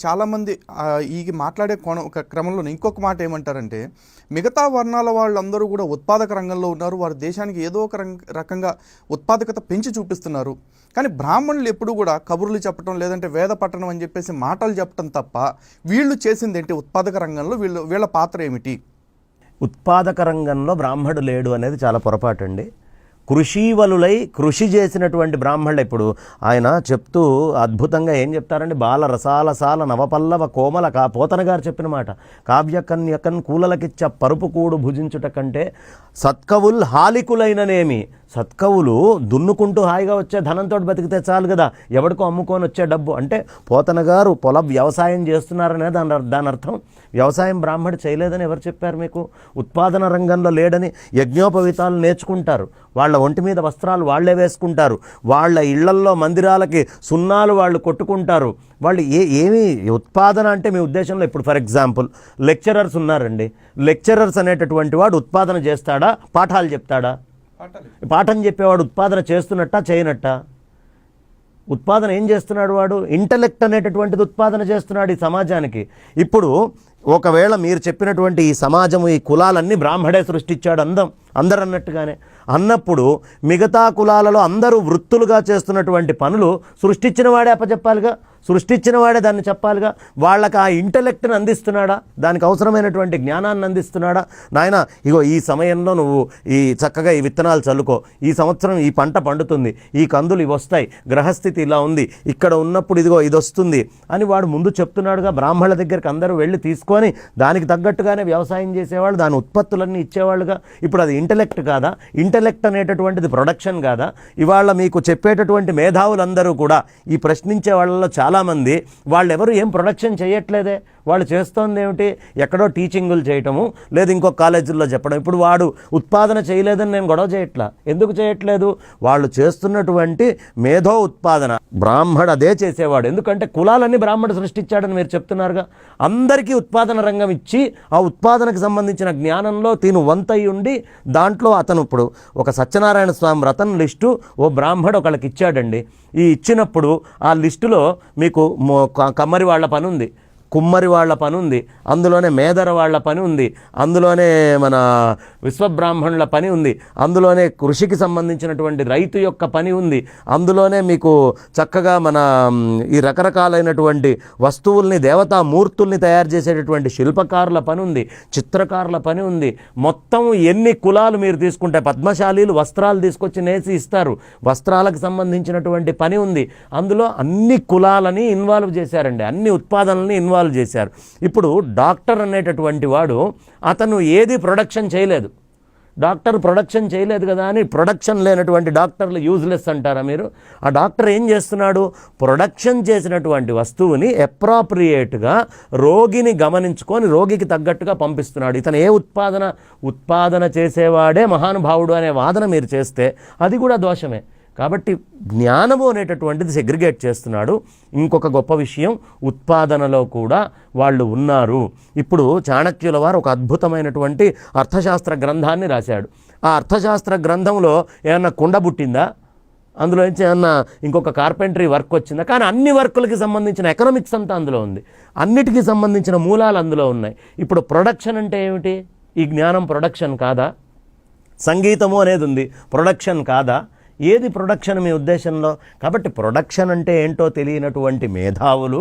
చాలామంది ఈ మాట్లాడే ఒక క్రమంలో ఇంకొక మాట ఏమంటారంటే, మిగతా వర్ణాల వాళ్ళందరూ కూడా ఉత్పాదక రంగంలో ఉన్నారు, వారు దేశానికి ఏదో ఒక రకంగా ఉత్పాదకత పెంచి చూపిస్తున్నారు. కానీ బ్రాహ్మణులు ఎప్పుడు కూడా కబుర్లు చెప్పడం లేదంటే వేద పట్టణం అని చెప్పేసి మాటలు చెప్పడం తప్ప వీళ్ళు చేసింది ఏంటి? ఉత్పాదక రంగంలో వీళ్ళ పాత్ర ఏమిటి? ఉత్పాదక రంగంలో బ్రాహ్మణుడు లేడు అనేది చాలా పొరపాటు అండి. కృషీవలులై కృషి చేసినటువంటి బ్రాహ్మణులు ఇప్పుడు ఆయన చెప్తూ అద్భుతంగా ఏం చెప్తారండి, బాల రసాల సాల నవపల్లవ కోమల పోతన గారు చెప్పిన మాట, కావ్యకన్యకన్ కూలలకిచ్చ పరుపు కూడు భుజించుట కంటే సత్కవుల్ హాలికులైననేమి. సత్కవులు దున్నుకుంటూ హాయిగా వచ్చే ధనంతో బతికితే చాలు కదా, ఎవడికో అమ్ముకొని వచ్చే డబ్బు. అంటే పోతన గారు వ్యవసాయం చేస్తున్నారనే దాని అర్థం. వ్యవసాయం బ్రాహ్మడు చేయలేదని ఎవరు చెప్పారు మీకు? ఉత్పాదన రంగంలో లేడని యజ్ఞోపవీతాలు నేర్చుకుంటారు, వాళ్ళ ఒంటి మీద వస్త్రాలు వాళ్లే వేసుకుంటారు, వాళ్ళ ఇళ్లల్లో మందిరాలకి సున్నాలు వాళ్ళు కొట్టుకుంటారు. వాళ్ళు ఏమి ఉత్పాదన అంటే మీ ఉద్దేశంలో ఇప్పుడు ఫర్ ఎగ్జాంపుల్ లెక్చరర్స్ ఉన్నారండి, లెక్చరర్స్ అనేటటువంటి వాడు ఉత్పాదన చేస్తాడా, పాఠాలు చెప్తాడా? పాఠం చెప్పేవాడు ఉత్పాదన చేస్తున్నట్టా చేయనట్టా? ఉత్పాదన ఏం చేస్తున్నాడు వాడు? ఇంటలెక్ట్ అనేటటువంటిది ఉత్పాదన చేస్తున్నాడు ఈ సమాజానికి. ఇప్పుడు ఒకవేళ మీరు చెప్పినటువంటి ఈ సమాజము, ఈ కులాలన్నీ బ్రాహ్మడే సృష్టించాడు అందరు అన్నట్టుగానే అన్నప్పుడు మిగతా కులాలలో అందరూ వృత్తులుగా చేస్తున్నటువంటి పనులు సృష్టించిన వాడే అప్పచెప్పాలిగా, సృష్టించిన వాడే దాన్ని చెప్పాలిగా. వాళ్ళకి ఆ ఇంటలెక్ట్ని అందిస్తున్నాడా, దానికి అవసరమైనటువంటి జ్ఞానాన్ని అందిస్తున్నాడా? నాయన ఇగో ఈ సమయంలో నువ్వు చక్కగా ఈ విత్తనాలు చల్లుకో, ఈ సంవత్సరం ఈ పంట పండుతుంది, ఈ కందులు ఇవి వస్తాయి, గ్రహస్థితి ఇలా ఉంది, ఇక్కడ ఉన్నప్పుడు ఇదిగో ఇది వస్తుంది అని వాడు ముందు చెప్తున్నాడుగా. బ్రాహ్మణుల దగ్గరికి అందరూ వెళ్ళి తీసుకొని దానికి తగ్గట్టుగానే వ్యవసాయం చేసేవాళ్ళు, దాని ఉత్పత్తులన్నీ ఇచ్చేవాళ్ళుగా. ఇప్పుడు అది ఇంటలెక్ట్ కాదా? ఇంటలెక్ట్ అనేటటువంటిది ప్రొడక్షన్ కాదా? ఇవాళ మీకు చెప్పేటటువంటి మేధావులందరూ కూడా ఈ ప్రశ్నించే వాళ్ళలో చాలామంది వాళ్ళెవరు ఏం ప్రొడక్షన్ చేయట్లేదే. వాళ్ళు చేస్తోంది ఏమిటి? ఎక్కడో టీచింగులు చేయటము, లేదు ఇంకో కాలేజీల్లో చెప్పడం. ఇప్పుడు వాడు ఉత్పాదన చేయలేదని నేను గొడవ చేయట్లా. ఎందుకు చేయట్లేదు? వాళ్ళు చేస్తున్నటువంటి మేధో ఉత్పాదన బ్రాహ్మడు అదే చేసేవాడు. ఎందుకంటే కులాలన్నీ బ్రాహ్మడు సృష్టించాడని మీరు చెప్తున్నారుగా. అందరికీ ఉత్పాదన రంగం ఇచ్చి ఆ ఉత్పాదనకు సంబంధించిన జ్ఞానంలో తిను వంతయి ఉండి దాంట్లో అతను ఇప్పుడు ఒక సత్యనారాయణ స్వామి వ్రతం లిస్టు ఓ బ్రాహ్మడు ఒకళ్ళకి ఇచ్చాడండి. ఈ ఇచ్చినప్పుడు ఆ లిస్టులో మీకు కమ్మరి వాళ్ళ పని ఉంది, కుమ్మరి వాళ్ళ పని ఉంది, అందులోనే మేదర వాళ్ళ పని ఉంది, అందులోనే మన విశ్వబ్రాహ్మణుల పని ఉంది, అందులోనే కృషికి సంబంధించినటువంటి రైతు యొక్క పని ఉంది, అందులోనే మీకు చక్కగా మన ఈ రకరకాలైనటువంటి వస్తువుల్ని దేవతామూర్తుల్ని తయారు చేసేటటువంటి శిల్పకారుల పని ఉంది, చిత్రకారుల పని ఉంది. మొత్తం ఎన్ని కులాలు మీరు తీసుకుంటే, పద్మశాలీలు వస్త్రాలు తీసుకొచ్చి నేసి ఇస్తారు, వస్త్రాలకు సంబంధించినటువంటి పని ఉంది. అందులో అన్ని కులాలని ఇన్వాల్వ్ చేశారండి, అన్ని ఉత్పాదనల్ని ఇన్వాల్వ్ చేశారు. ఇప్పుడు డాక్టర్ అనేటటువంటి వాడు అతను ఏది ప్రొడక్షన్ చేయలేదు, డాక్టర్ ప్రొడక్షన్ చేయలేదు కదా అని ప్రొడక్షన్ లేనటువంటి డాక్టర్లు యూజ్లెస్ అంటారా మీరు? ఆ డాక్టర్ ఏం చేస్తున్నాడు? ప్రొడక్షన్ చేసినటువంటి వస్తువుని అప్రాప్రియేట్గా రోగిని గమనించుకొని రోగికి తగ్గట్టుగా పంపిస్తున్నాడు. ఇతను ఏ ఉత్పాదన చేసేవాడే మహానుభావుడు అనే వాదన మీరు చేస్తే అది కూడా దోషమే. కాబట్టి జ్ఞానము అనేటటువంటిది సెగ్రిగేట్ చేస్తున్నాడు. ఇంకొక గొప్ప విషయం, ఉత్పాదనలో కూడా వాళ్ళు ఉన్నారు. ఇప్పుడు చాణక్యుల వారు ఒక అద్భుతమైనటువంటి అర్థశాస్త్ర గ్రంథాన్ని రాశాడు. ఆ అర్థశాస్త్ర గ్రంథంలో ఏమన్నా కుండ పుట్టిందా? అందులో నుంచి ఏమన్నా ఇంకొక కార్పెంటరీ వర్క్ వచ్చిందా? కానీ అన్ని వర్కులకి సంబంధించిన ఎకనామిక్స్ అంతా అందులో ఉంది, అన్నిటికీ సంబంధించిన మూలాలు అందులో ఉన్నాయి. ఇప్పుడు ప్రొడక్షన్ అంటే ఏమిటి? ఈ జ్ఞానం ప్రొడక్షన్ కాదా? సంగీతము అనేది ఉంది, ప్రొడక్షన్ కాదా? ఏది ప్రొడక్షన్ మీ ఉద్దేశంలో? కాబట్టి ప్రొడక్షన్ అంటే ఏంటో తెలియనటువంటి మేధావులు,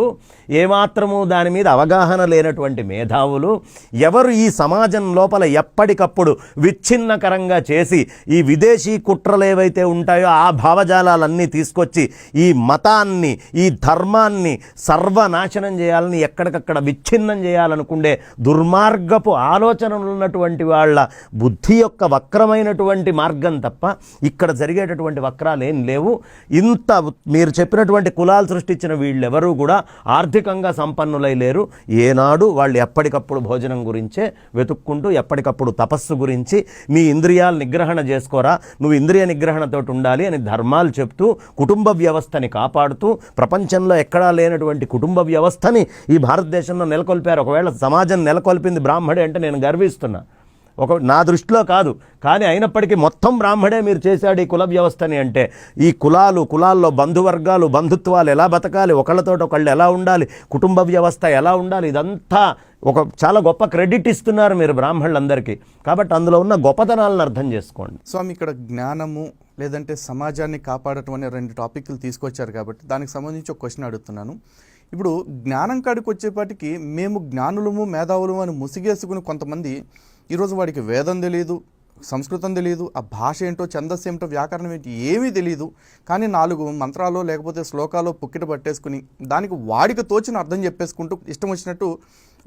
ఏమాత్రము దాని మీద అవగాహన లేనటువంటి మేధావులు ఎవరు ఈ సమాజం లోపల ఎప్పటికప్పుడు విచ్ఛిన్నకరంగా చేసి ఈ విదేశీ కుట్రలు ఏవైతే ఉంటాయో ఆ భావజాలాలన్నీ తీసుకొచ్చి ఈ మతాన్ని, ఈ ధర్మాన్ని సర్వనాశనం చేయాలని, ఎక్కడికక్కడ విచ్ఛిన్నం చేయాలనుకుండే దుర్మార్గపు ఆలోచనలు ఉన్నటువంటి వాళ్ళ బుద్ధి యొక్క వక్రమైనటువంటి మార్గం తప్ప ఇక్కడ జరిగేటటువంటి వక్రాలు ఏం లేవు. ఇంత మీరు చెప్పినటువంటి కులాలు సృష్టించిన వీళ్ళెవరూ కూడా ఆర్థికంగా సంపన్నులై లేరు. ఏనాడు వాళ్ళు ఎప్పటికప్పుడు భోజనం గురించే వెతుక్కుంటూ, ఎప్పటికప్పుడు తపస్సు గురించి, నీ ఇంద్రియాలు నిగ్రహణ చేసుకోరా, నువ్వు ఇంద్రియ నిగ్రహణతో ఉండాలి అని ధర్మాలు చెప్తూ కుటుంబ వ్యవస్థని కాపాడుతూ ప్రపంచంలో ఎక్కడా లేనటువంటి కుటుంబ వ్యవస్థని ఈ భారతదేశంలో నెలకొల్పారు. ఒకవేళ సమాజం నెలకొల్పింది బ్రాహ్మడే అంటే నేను గర్విస్తున్నా. నా దృష్టిలో కాదు, కానీ అయినప్పటికీ మొత్తం బ్రాహ్మడే మీరు చేశాడు ఈ కుల వ్యవస్థని అంటే, ఈ కులాల్లో బంధువర్గాలు, బంధుత్వాలు ఎలా బతకాలి, ఒకళ్ళతోటి ఒకళ్ళు ఎలా ఉండాలి, కుటుంబ వ్యవస్థ ఎలా ఉండాలి, ఇదంతా ఒక చాలా గొప్ప క్రెడిట్ ఇస్తున్నారు మీరు బ్రాహ్మణులందరికీ. కాబట్టి అందులో ఉన్న గొప్పతనాలను అర్థం చేసుకోండి. స్వామి, ఇక్కడ జ్ఞానము లేదంటే సమాజాన్ని కాపాడటం అనే 2 టాపిక్లు తీసుకొచ్చారు కాబట్టి దానికి సంబంధించి ఒక క్వశ్చన్ అడుగుతున్నాను. ఇప్పుడు జ్ఞానం కాడికి వచ్చేపాటికి మేము జ్ఞానులము మేధావులము అని ముసిగేసుకుని కొంతమంది ఈరోజు వాడికి వేదం తెలియదు, సంస్కృతం తెలియదు, ఆ భాష ఏంటో, ఛందస్సు ఏమిటో, వ్యాకరణం ఏంటి ఏమీ తెలియదు, కానీ 4 మంత్రాలు లేకపోతే శ్లోకాలు పుక్కిట పట్టేసుకుని దానికి వాడికి తోచిన అర్థం చెప్పేసుకుంటూ ఇష్టం వచ్చినట్టు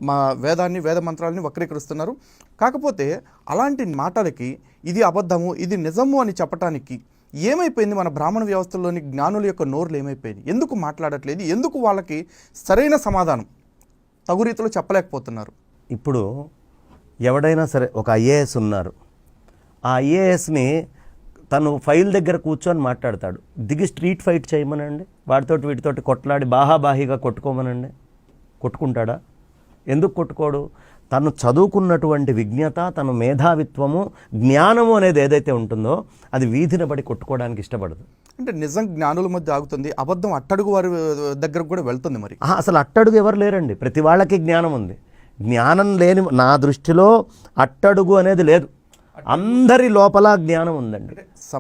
మా వేద మంత్రాలని వక్రీకరిస్తున్నారు. కాకపోతే అలాంటి మాటలకి ఇది అబద్ధము, ఇది నిజము అని చెప్పటానికి ఏమైపోయింది? మన బ్రాహ్మణ వ్యవస్థలోని జ్ఞానుల యొక్క నోర్లు ఏమైపోయింది? ఎందుకు మాట్లాడట్లేదు? ఎందుకు వాళ్ళకి సరైన సమాధానం తగు రీతిలో చెప్పలేకపోతున్నారు? ఇప్పుడు ఎవడైనా సరే ఒక ఐఏఎస్ ఉన్నారు, ఆ ఐఏఎస్ని తను ఫైల్ దగ్గర కూర్చొని మాట్లాడతాడు, దిగి స్ట్రీట్ ఫైట్ చేయమనండి, వాడితోటి వీటితోటి కొట్లాడి బాహాబాహిగా కొట్టుకోమనండి, కొట్టుకుంటాడా? ఎందుకు కొట్టుకోడు? తను చదువుకున్నటువంటి విజ్ఞత, తన మేధావిత్వము, జ్ఞానము అనేది ఏదైతే ఉంటుందో అది వీధిని పడి కొట్టుకోవడానికి ఇష్టపడదు. అంటే నిజం జ్ఞానుల మధ్య ఆగుతుంది, అబద్ధం అట్టడుగు వారి దగ్గరకు కూడా వెళ్తుంది. మరి అసలు అట్టడుగు ఎవరు లేరండి, ప్రతి వాళ్ళకి జ్ఞానం ఉంది. జ్ఞానం లేని, నా దృష్టిలో అట్టడుగు అనేది లేదు, అందరి లోపల జ్ఞానం ఉందండి.